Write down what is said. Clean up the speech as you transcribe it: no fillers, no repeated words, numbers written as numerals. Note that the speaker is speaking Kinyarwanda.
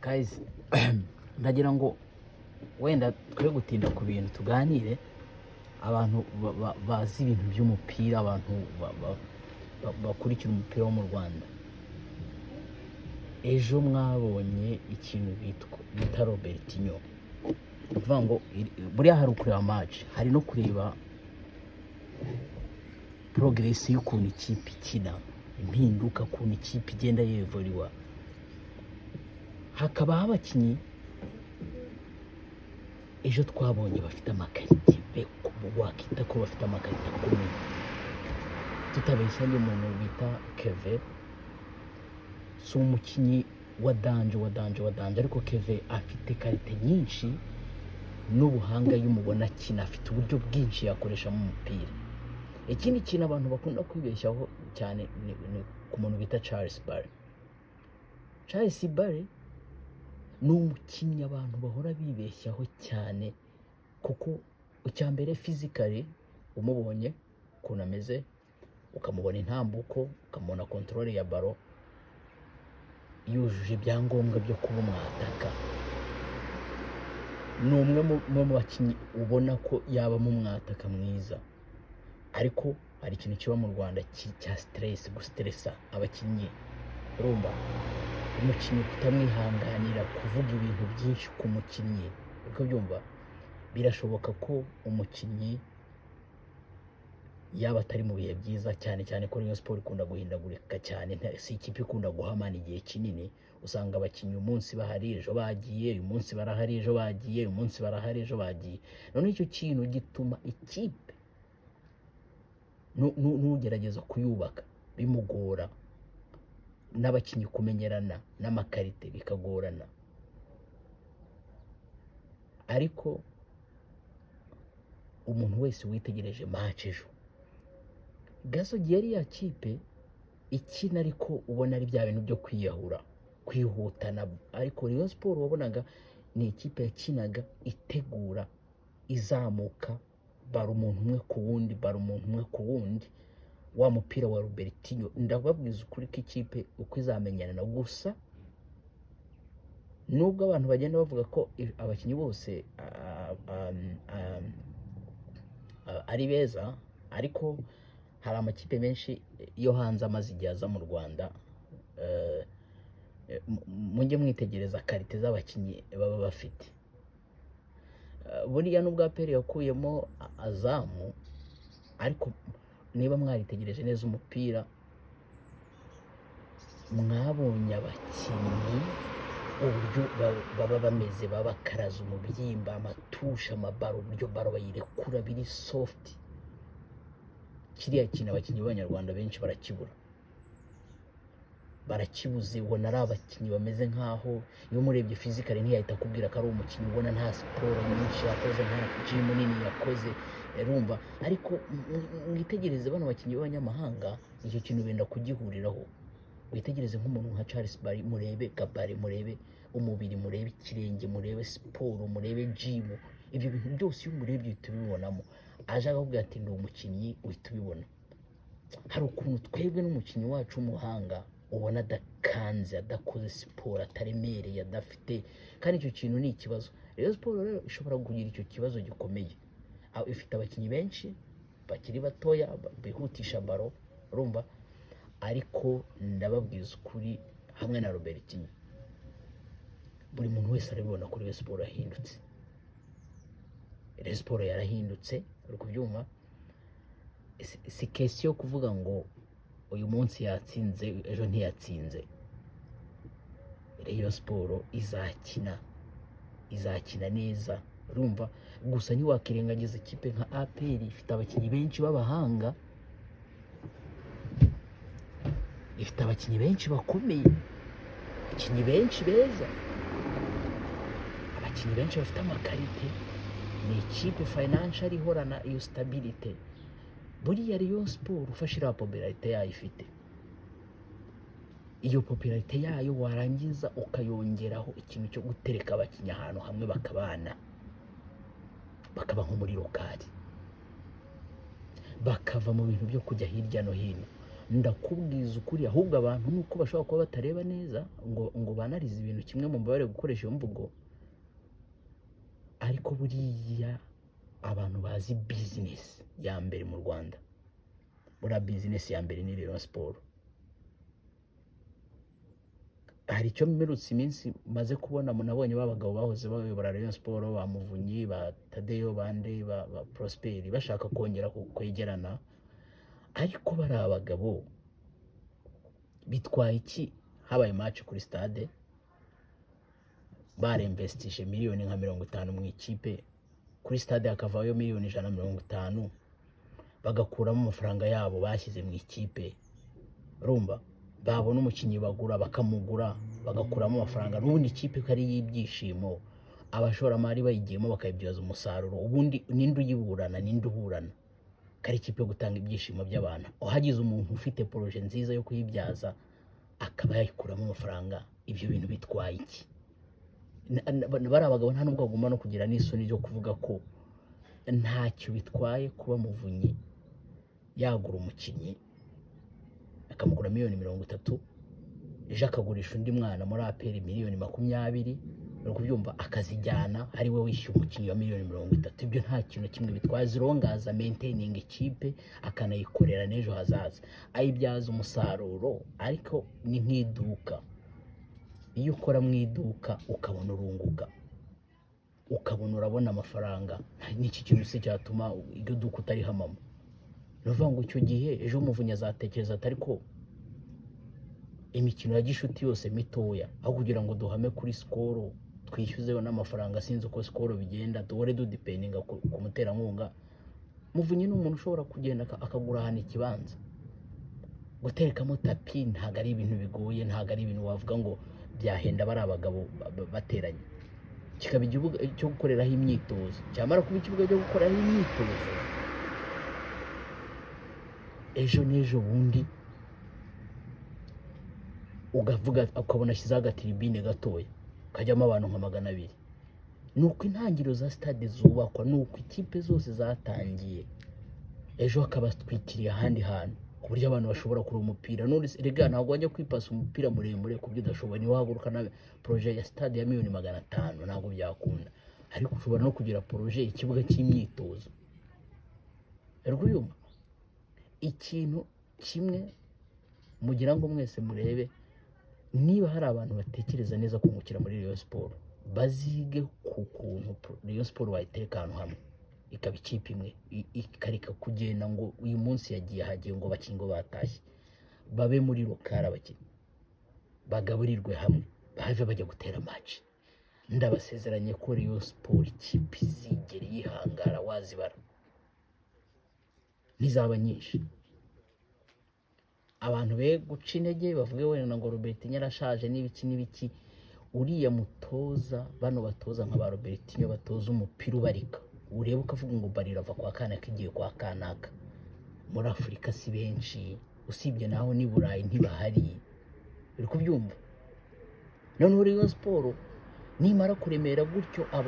guys ndagira ngo wenda twe gutinda ku bintu tuganire abantu bazi ibintu by'umupira, abantu bakurikira umupira wo mu Rwanda. Ejo mwabonye ikintu bita Robertinho, uvuga ngo buriya hari ukureba match, hari no kureba progress y'ukuntu ikipe ikina, impinduka kuntu ikipe igenda yevoriwa. Hakaba abakinnyi ejo twabonye bafite amakarita wakita ko bafite amakarita akomeye, tutabeshyanye umuntu bita Keve si umukinnyi wa danje ariko Keve afite karite nyinshi n'ubuhanga y'umubona akina, afite uburyo bwinshi yakoresha mu mupira. Ikindi kintu abantu bakunda kwibeshyaho cyane ni ku muntu bita Charles Barre ni umukinnyi abantu bahora bibeshyaho cyane, kuko icyambere physically umubonye ukuntu ameze, ukamubona intambuko, ukamubona control ya baro, yujuje ibyangombwa byo kuba umwataka. Ni umwe mu bakinnyi ubona ko yaba mu mwataka mwiza, ariko hari ikintu kiba mu Rwanda cya stress, gustressa abakinnyi. Urumva umukinnyi kutamwihanganira kuvuga ibintu byinshi ku mukinnyi, uko byumva birashoboka ko umukinnyi yaba atari mu bihe byiza, cyane ko Rayon Sport ikunda guhindagurika cyane, si ikipe ikunda guhamana igihe kinini. Usanga abakinnyi umunsi bahari ejo bagiye, uyu munsi barahari ejo bagiye, uyu munsi barahari ejo bagiye. None icyo kintu gituma ikipe nugerageza kuyubaka bimugora, n'abakinnyi kumenyerana n'amakarite bikagorana. Ariko umuntu wese witegereje match ejo, Gasogi yari ya kipe ikina, ariko ubona ari bya bintu byo kwiyahura, kwihutana. Ariko Rayon Sport wabonaga ni ikipe yakinaga itegura, izamuka, baro umuntu umwe ku wundi, wa mupira wa Robertinho. Ndababwiza ukuri ko ikipe uko izamenyana gusa, nubwo abantu bagenda bavuga ko abakinnyi bose ari beza, ariko hari amakipe menshi yo hanze amaze igihe aza mu Rwanda. Mujye mwitegereza karite z'abakinnyi baba bafite. Buriya nubwo APR yakuyemo Azamu, ariko niba mwaritegereje neza umupira, mwabonye abakinnyi uburyo baba bameze, babakaraza umubyimba, amatusha, amabaro, uburyo baro bayirekura biri soft. Kiriya kintu abakinnyi b'Abanyarwanda benshi barakibuze. Ubona ari abakinnyi bameze nkaho iyo murebye physically ntiyahita kubwira ko ari umukinnyi, ubona nta siporo nyinshi yakoze, nta gym nini yakoze. Urumva, ariko mwitegereze bano bakinnyi b'abanyamahanga, icyo kintu benda kugihuriraho. Witegereze nk'umuntu nka Charles Barre, murebe gabare, murebe umubiri, murebe ikirenge, murebe siporo, murebe gym. Ibyo bintu byose iyo murebye uhita ubibonamo. Aje akakubwira ati ndi umukinnyi, uhita ubibona. Hari ukuntu twebwe n'umukinnyi wacu w'umuhanga ubona adakanze, adakoze siporo, ataremereye, adafite, kandi icyo kintu ni ikibazo. Rayon Sport rero ishobora kugira icyo kibazo gikomeye. Ifite abakinnyi benshi bakiri batoya bihutisha baro, urumva, ariko ndababwiza ukuri, hamwe na Robertinho buri muntu wese arabibona ko Rayon Sport yahindutse. Rayon Sport yarahindutse, uri kubyumva. Si kesi yo kuvuga ngo uyu munsi yatsinze ejo ntiyatsinze. Rayon Sport izakina neza, urumva. Gusa ntiwakirengagiza ikipe nka APR, ifite abakinnyi benshi b'abahanga, ifite abakinnyi benshi bakomeye, abakinnyi benshi beza, abakinnyi benshi bafite amakarite. Ni ikipe financial ihorana iyo stability. Buriya Rayon Sport ufashe iriya popularite yayo ifite, iyo popularite yayo warangiza ukayongeraho ikintu cyo gutereka abakinnyi ahantu hamwe bakabana, bakaba nko muri lokali, bakava mu bintu byo kujya hirya no hino, ndakubwiza ukuri, ahubwo abantu nuko bashobora kuba batareba neza ngo banarize ibintu kimwe mu mbabare gukoresha iyo mvugo, ariko buriya abantu bazi business ya mbere mu Rwanda, buriya business ya mbere ni Rayon Sport. Hari icyo mperutse iminsi maze kubona, nabonye babagabo bahoze bayobora Rayon Sport, ba Muvunyi, ba Tadeyo, bande, ba Prosper, bashaka kongera kwegerana, ariko bari abagabo bitwaye iki habaye match kuri stade baremvestishe miliyoni nka 50 mu ikipe, kuri stade hakavayo miliyoni 150, bagakuramo amafaranga yabo bashyize mu ikipe, rumba babona umukinyi bagura bakamugura bagakuramo amafaranga, n'ubundi ikipe kari y'ibyishimo, abashoramari bayigiyemo bakayibyaza umusaruro. Ubundi ninde uyiburana, ninde uburana? Kari ikipe gutanga ibyishimo by'abantu, uhagize umuntu ufite projet nziza yo kuyibyaza akaba yayikuramo amafaranga, ibyo bintu bitwaye iki? Bari abagabo nta nubwo bagomba no kugira n'isoni ryo kuvuga ko ntacyo bitwaye kuba Muvunyi yagura umukinyi akamugura miliyoni 30, ejo akagurisha undi mwana muri APR miliyoni 20, no kubyumva akazijyana ari we wishyuye umukinyi wa miliyoni 30. Ibyo nta kintu kimwe bitwaye, zirongaza maintaining ikipe akanayikorera n'ejo hazaza, ayibyaza umusaruro. Ariko ni nk'iduka, iyo ukora mu iduka ukabona urunguka, ukabona urabona amafaranga, n'iki kintu se cyatuma iryo duka utarihamamo? Nuvuga ngo icyo gihe ejo Muvunyi azatekereza atari ko imikino ya gishuti yose mitoya, aho kugira ngo duhame kuri Skol twishyuzeho n'amafaranga, sinzi uko Skol bigenda, duhore dudependinga ku muterankunga. Muvunyi ni umuntu ushobora kugenda akagura ahantu ikibanza, guterekamo tapi ntago ari ibintu bigoye, ntago ari ibintu wavuga ngo byahenda bari abagabo bateranye. Kikaba igihugu cyo gukoreraho imyitozo, cyamara kuba ikibuga cyo gukoreraho imyitozo, ejo n'ejo bundi ugavuga ukabona ashyizeho agatiribine gatoya kajyamo abantu nka 200. Nuko intangiriro za stade zubakwa, nuko ikipe zose zatangiye, ejo akabatwikiriye ahandi hantu ku buryo abantu bashobora kureba umupira. None rega ntabwo wajya kwipasa umupira muremure ku byo udashoboye, niwe wahaguruka na projet ya stade ya miliyoni 500, ntabwo byakunda. Ariko ushobora no kugira projet ikibuga cy'imyitozo. Rwuyuma ikintu kimwe mugira ngo mwese murebe, niba hari abantu batekereza neza kungukira muri Rayon Sport, bazige ku kuntu Rayon Sport wayitereka ahantu hamwe ikaba ikipe imwe, ikareka kugenda ngo uyu munsi yagiye hagiye ngo bakingo batashye, babe muri lokara abakinnyi bagaburirwe hamwe, bave bajya gutera match. Ndabasezeranye ko Rayon Sport ikipe izigera yihangara wazibara nizaba nyinshi. Abantu be guca intege bavuge wenda ngo Robertinho yarashaje n'ibiki, uriya mutoza, bano batoza nka ba Robertinho batoza umupira ubarika, urebe ukavuga ngo barira va kwa Kanaka igiye kwa Kanaka. Muri Afurika si benshi, usibye naho ni Burayi ntibahari, uri kubyumva. None Rayon Sport nimara kuremera gutyo abo